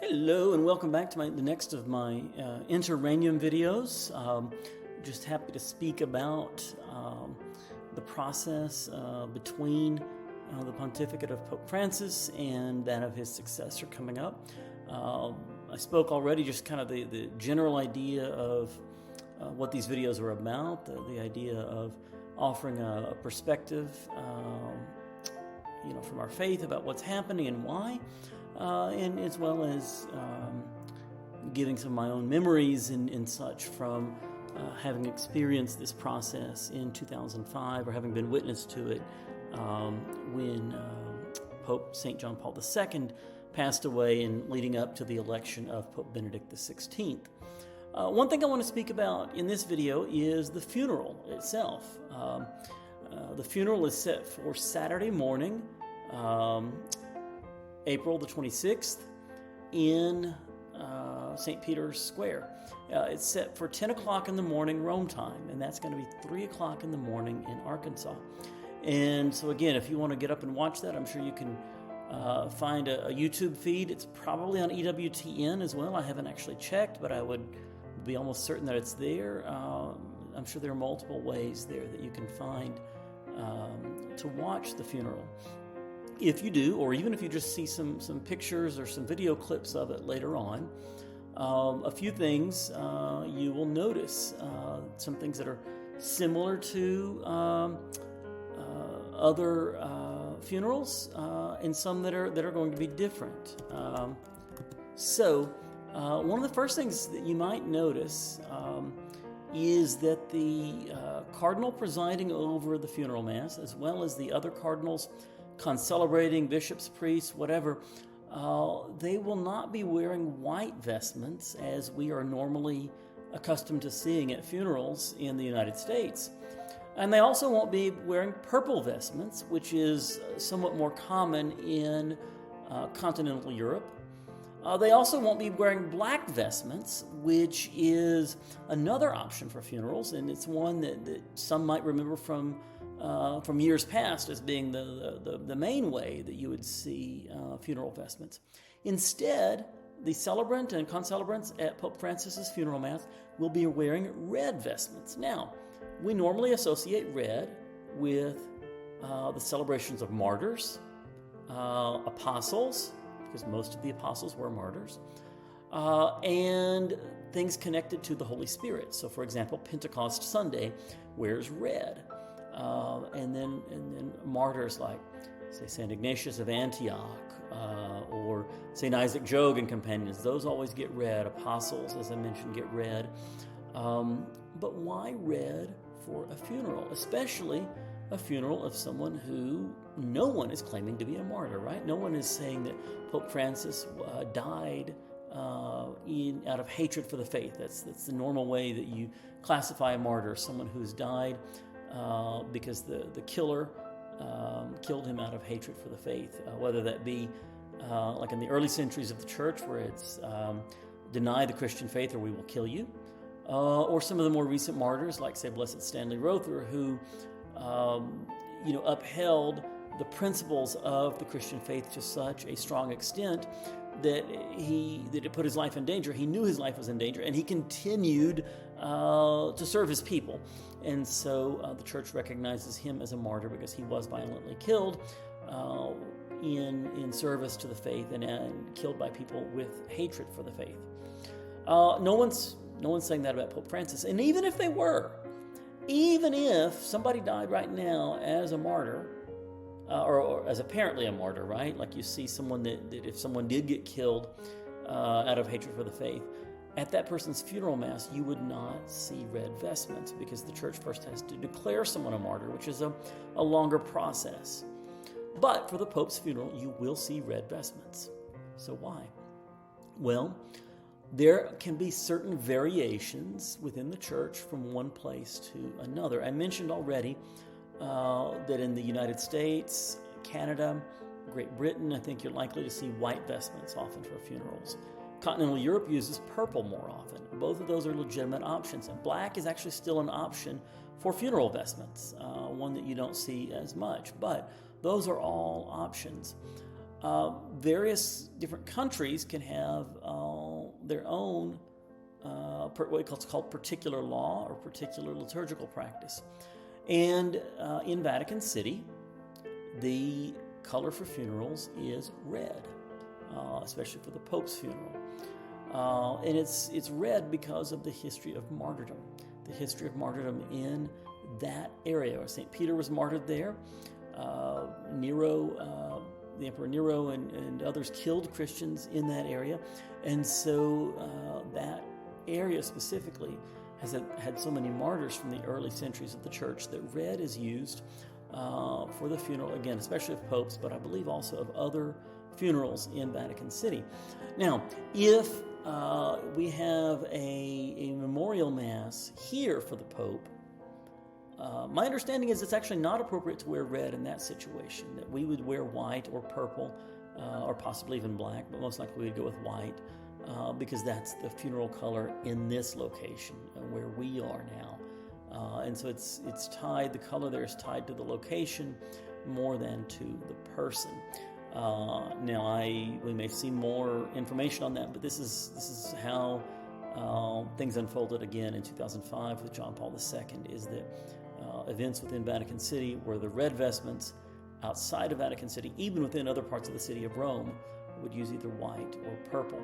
Hello and welcome back to the next of my Interregnum videos. Just happy to speak about the process between the pontificate of Pope Francis and that of his successor coming up. I spoke already just kind of the general idea of what these videos are about, the idea of offering a perspective from our faith about what's happening and why. And as well as giving some of my own memories and such from having experienced this process in 2005 or having been witness to it when Pope St. John Paul II passed away and leading up to the election of Pope Benedict XVI. One thing I want to speak about in this video is the funeral itself. The funeral is set for Saturday morning, April the 26th in St. Peter's Square. It's set for 10 o'clock in the morning Rome time, and that's going to be 3 o'clock in the morning in Arkansas. And so again, if you want to get up and watch that, I'm sure you can find a YouTube feed. It's probably on EWTN as well. I haven't actually checked, but I would be almost certain that it's there. I'm sure there are multiple ways there that you can find to watch the funeral. If you do, or even if you just see some pictures or some video clips of it later on, a few things you will notice. Some things that are similar to other funerals, and some that are going to be different. So one of the first things that you might notice is that the cardinal presiding over the funeral mass, as well as the other cardinals concelebrating, bishops, priests, whatever, they will not be wearing white vestments as we are normally accustomed to seeing at funerals in the United States. And they also won't be wearing purple vestments, which is somewhat more common in continental Europe. They also won't be wearing black vestments, which is another option for funerals, and it's one that some might remember from years past as being the main way that you would see funeral vestments. Instead, the celebrant and concelebrants at Pope Francis's funeral mass will be wearing red vestments. Now, we normally associate red with the celebrations of martyrs, apostles, because most of the apostles were martyrs, and things connected to the Holy Spirit. So, for example, Pentecost Sunday wears red. And then martyrs like, say, St. Ignatius of Antioch or St. Isaac Jogues and companions, those always get red. Apostles, as I mentioned, get red. But why red for a funeral, especially a funeral of someone who no one is claiming to be a martyr, right? No one is saying that Pope Francis died out of hatred for the faith. That's the normal way that you classify a martyr, someone who's died because the killer killed him out of hatred for the faith, whether that be like in the early centuries of the church where it's deny the Christian faith or we will kill you, or some of the more recent martyrs like, say, Blessed Stanley Rother, who upheld the principles of the Christian faith to such a strong extent that it put his life in danger. He knew his life was in danger, and he continued to serve his people. And so the church recognizes him as a martyr because he was violently killed in service to the faith and killed by people with hatred for the faith. No one's saying that about Pope Francis. And even if they were, even if somebody died right now as a martyr, or as apparently a martyr, right? Like you see someone that if someone did get killed out of hatred for the faith, at that person's funeral mass, you would not see red vestments because the church first has to declare someone a martyr, which is a longer process. But for the Pope's funeral, you will see red vestments. So why? Well, there can be certain variations within the church from one place to another. I mentioned already that in the United States, Canada, Great Britain, I think you're likely to see white vestments often for funerals. Continental Europe uses purple more often. Both of those are legitimate options. And black is actually still an option for funeral vestments, one that you don't see as much. But those are all options. various different countries can have their own what's called particular law or particular liturgical practice. And in Vatican City, the color for funerals is red, especially for the Pope's funeral. And it's red because of the history of martyrdom. The history of martyrdom in that area. St. Peter was martyred there. Nero, the Emperor Nero and others killed Christians in that area. And so that area specifically has had so many martyrs from the early centuries of the church that red is used for the funeral, again, especially of popes, but I believe also of other funerals in Vatican City. Now, if we have a memorial mass here for the Pope, my understanding is it's actually not appropriate to wear red in that situation, that we would wear white or purple, or possibly even black, but most likely we'd go with white, because that's the funeral color in this location where we are now. And so it's tied, the color there is tied to the location more than to the person. Now we may see more information on that, but this is how things unfolded again in 2005 with John Paul II, is that events within Vatican City were the red vestments. Outside of Vatican City, even within other parts of the city of Rome, would use either white or purple.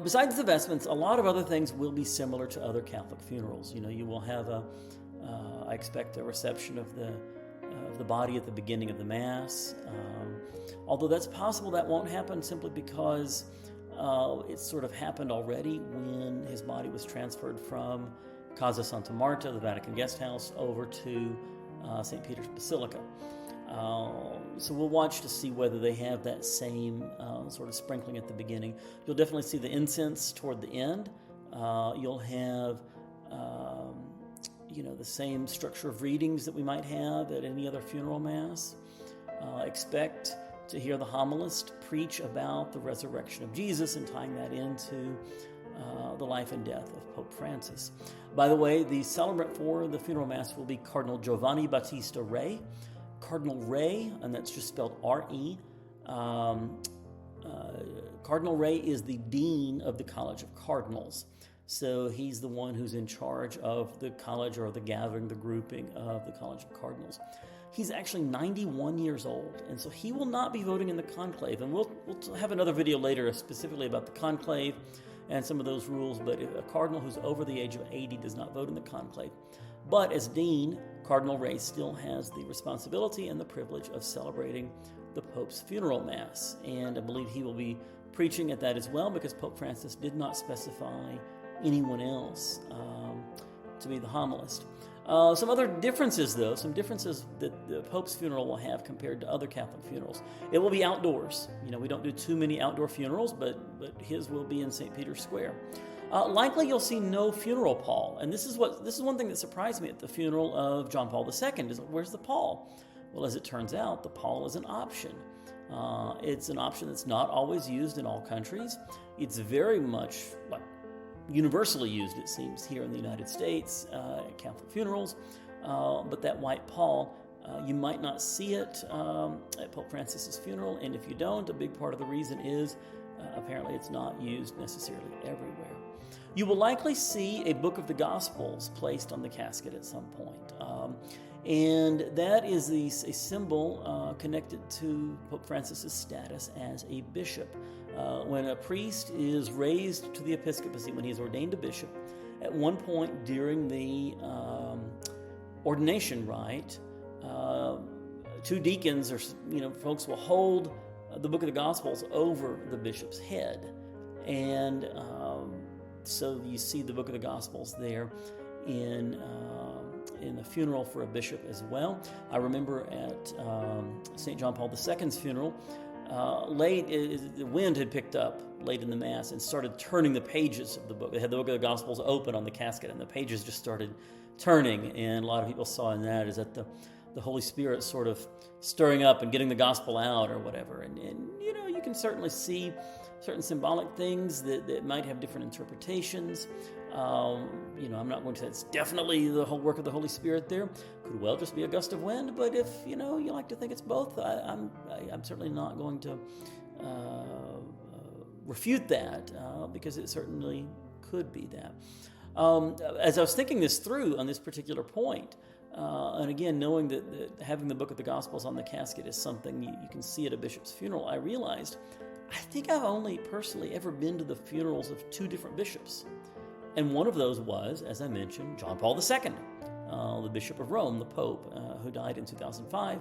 Besides the vestments, a lot of other things will be similar to other Catholic funerals. You will have I expect a reception of the body at the beginning of the Mass. Although that's possible that won't happen simply because it sort of happened already when his body was transferred from Casa Santa Marta, the Vatican guest house, over to St. Peter's Basilica. So we'll watch to see whether they have that same sort of sprinkling at the beginning. You'll definitely see the incense toward the end. You'll have the same structure of readings that we might have at any other funeral mass. Expect to hear the homilist preach about the resurrection of Jesus and tying that into the life and death of Pope Francis. By the way, the celebrant for the funeral mass will be Cardinal Giovanni Battista Re. Cardinal Re, and that's just spelled R-E. Cardinal Re is the dean of the College of Cardinals. So he's the one who's in charge of the college, or the gathering, the grouping of the College of Cardinals. He's actually 91 years old, and so he will not be voting in the conclave. And we'll have another video later specifically about the conclave and some of those rules, but a cardinal who's over the age of 80 does not vote in the conclave. But as dean, Cardinal Ray still has the responsibility and the privilege of celebrating the Pope's funeral mass. And I believe he will be preaching at that as well, because Pope Francis did not specify anyone else to be the homilist. Some other differences, though, some differences that the Pope's funeral will have compared to other Catholic funerals. It will be outdoors. We don't do too many outdoor funerals, but his will be in St. Peter's Square. Likely you'll see no funeral pall, and this is one thing that surprised me at the funeral of John Paul II, is where's the pall? Well, as it turns out, the pall is an option. It's an option that's not always used in all countries. It's very much universally used, it seems, here in the United States at Catholic funerals. But that white pall, you might not see it at Pope Francis's funeral, and if you don't, a big part of the reason is apparently it's not used necessarily everywhere. You will likely see a book of the Gospels placed on the casket at some point. And that is a symbol connected to Pope Francis's status as a bishop. When a priest is raised to the episcopacy, when he is ordained a bishop, at one point during the ordination rite, two deacons or folks will hold the book of the Gospels over the bishop's head, and so you see the book of the Gospels there in the funeral for a bishop as well. I remember at St. John Paul II's funeral, the wind had picked up late in the Mass and started turning the pages of the book. They had the book of the Gospels open on the casket, and the pages just started turning, and a lot of people saw in that is that the Holy Spirit sort of stirring up and getting the gospel out or whatever. And you can certainly see certain symbolic things that might have different interpretations. I'm not going to say it's definitely the whole work of the Holy Spirit there. Could well just be a gust of wind, but if, you like to think it's both, I'm certainly not going to refute that because it certainly could be that. As I was thinking this through on this particular point, and again, knowing that having the book of the Gospels on the casket is something you can see at a bishop's funeral, I realized I think I've only personally ever been to the funerals of two different bishops. And one of those was, as I mentioned, John Paul II, the Bishop of Rome, the Pope, who died in 2005.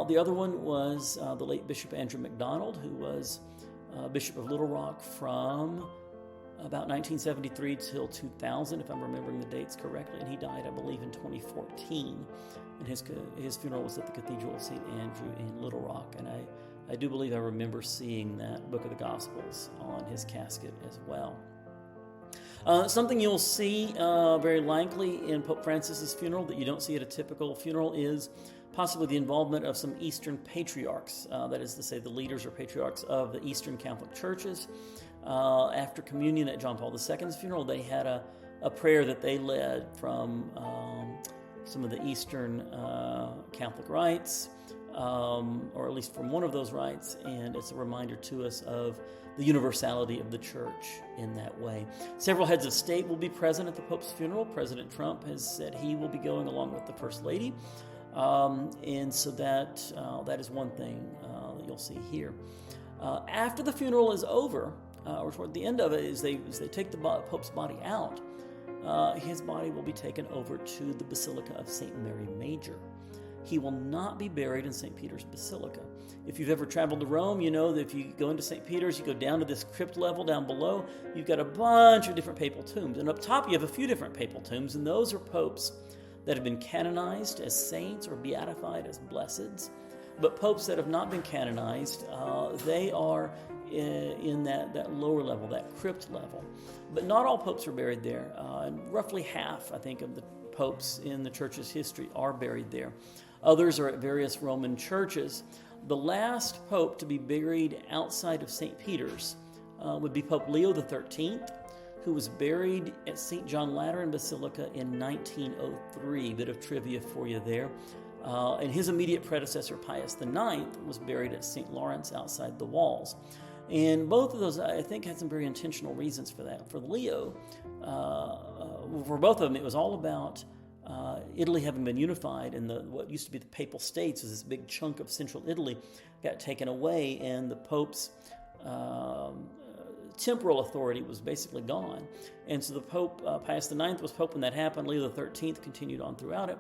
The other one was the late Bishop Andrew MacDonald, who was Bishop of Little Rock from about 1973 till 2000, if I'm remembering the dates correctly, and he died, I believe, in 2014. And his funeral was at the Cathedral of St. Andrew in Little Rock, and I do believe I remember seeing that Book of the Gospels on his casket as well. Something you'll see very likely in Pope Francis's funeral that you don't see at a typical funeral is possibly the involvement of some Eastern patriarchs, that is to say the leaders or patriarchs of the Eastern Catholic churches. After communion at John Paul II's funeral, they had a prayer that they led from some of the Eastern Catholic rites, or at least from one of those rites, and it's a reminder to us of the universality of the church in that way. Several heads of state will be present at the Pope's funeral. President Trump has said he will be going along with the First Lady, and so that is one thing that you'll see here. After the funeral is over, or toward the end of it, as they take the Pope's body out, his body will be taken over to the Basilica of St. Mary Major. He will not be buried in St. Peter's Basilica. If you've ever traveled to Rome, you know that if you go into St. Peter's, you go down to this crypt level down below, you've got a bunch of different papal tombs. And up top, you have a few different papal tombs, and those are popes that have been canonized as saints or beatified as blesseds. But popes that have not been canonized, they are in that lower level, that crypt level. But not all popes are buried there. And roughly half, I think, of the popes in the church's history are buried there. Others are at various Roman churches. The last pope to be buried outside of St. Peter's would be Pope Leo XIII, who was buried at St. John Lateran Basilica in 1903. Bit of trivia for you there. And his immediate predecessor, Pius IX, was buried at St. Lawrence outside the walls. And both of those, I think, had some very intentional reasons for that. For Leo, for both of them, it was all about Italy having been unified, and what used to be the Papal States, was this big chunk of central Italy, got taken away, and the Pope's temporal authority was basically gone. And so the Pope, Pius IX, was Pope when that happened. Leo XIII continued on throughout it.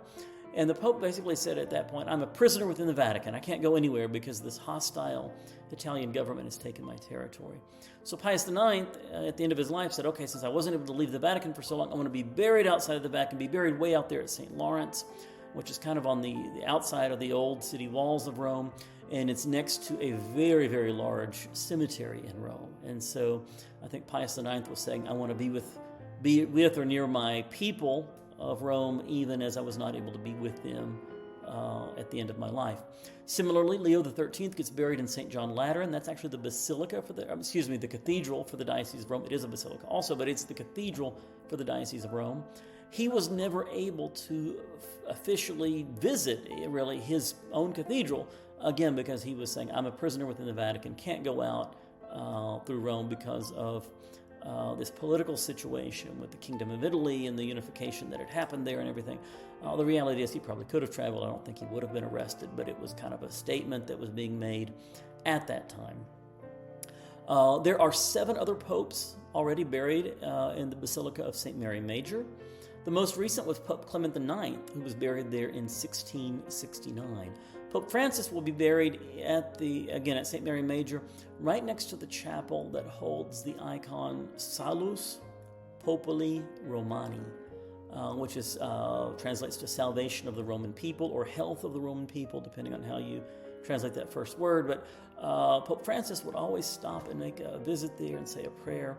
And the Pope basically said at that point, I'm a prisoner within the Vatican. I can't go anywhere because this hostile Italian government has taken my territory. So Pius IX, at the end of his life, said, okay, since I wasn't able to leave the Vatican for so long, I'm going to be buried outside of the Vatican, be buried way out there at St. Lawrence, which is kind of on the outside of the old city walls of Rome, and it's next to a very, very large cemetery in Rome. And so I think Pius IX was saying, I want to be with or near my people of Rome, even as I was not able to be with them at the end of my life. Similarly, Leo XIII gets buried in St. John Lateran. That's actually the basilica the cathedral for the Diocese of Rome. It is a basilica also, but it's the cathedral for the Diocese of Rome. He was never able to officially visit, really, his own cathedral, again, because he was saying, I'm a prisoner within the Vatican, can't go out through Rome because of this political situation with the Kingdom of Italy and the unification that had happened there and everything. The reality is he probably could have traveled. I don't think he would have been arrested, but it was kind of a statement that was being made at that time. There are 7 other popes already buried in the Basilica of St. Mary Major. The most recent was Pope Clement IX, who was buried there in 1669. Pope Francis will be buried at St. Mary Major, right next to the chapel that holds the icon Salus Populi Romani, which translates to salvation of the Roman people or health of the Roman people, depending on how you translate that first word. But Pope Francis would always stop and make a visit there and say a prayer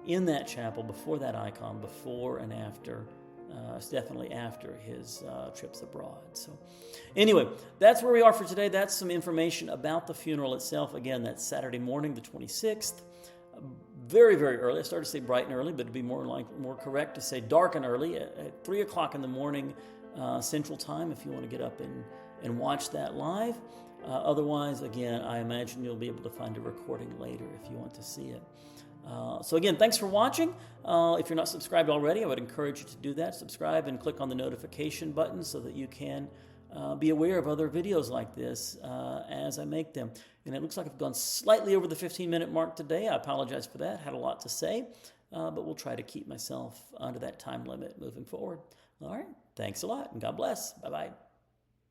in that chapel before that icon, before and after It's definitely after his trips abroad. So anyway, that's where we are for today. That's some information about the funeral itself. Again, that's Saturday morning, the 26th. Very, very early. I started to say bright and early, but it'd be more correct to say dark and early at 3 o'clock in the morning Central Time if you want to get up and watch that live. Otherwise, again, I imagine you'll be able to find a recording later if you want to see it. So again, thanks for watching. If you're not subscribed already, I would encourage you to do that. Subscribe and click on the notification button so that you can be aware of other videos like this as I make them. And it looks like I've gone slightly over the 15-minute mark today. I apologize for that. Had a lot to say, but we'll try to keep myself under that time limit moving forward. All right. Thanks a lot, and God bless. Bye-bye.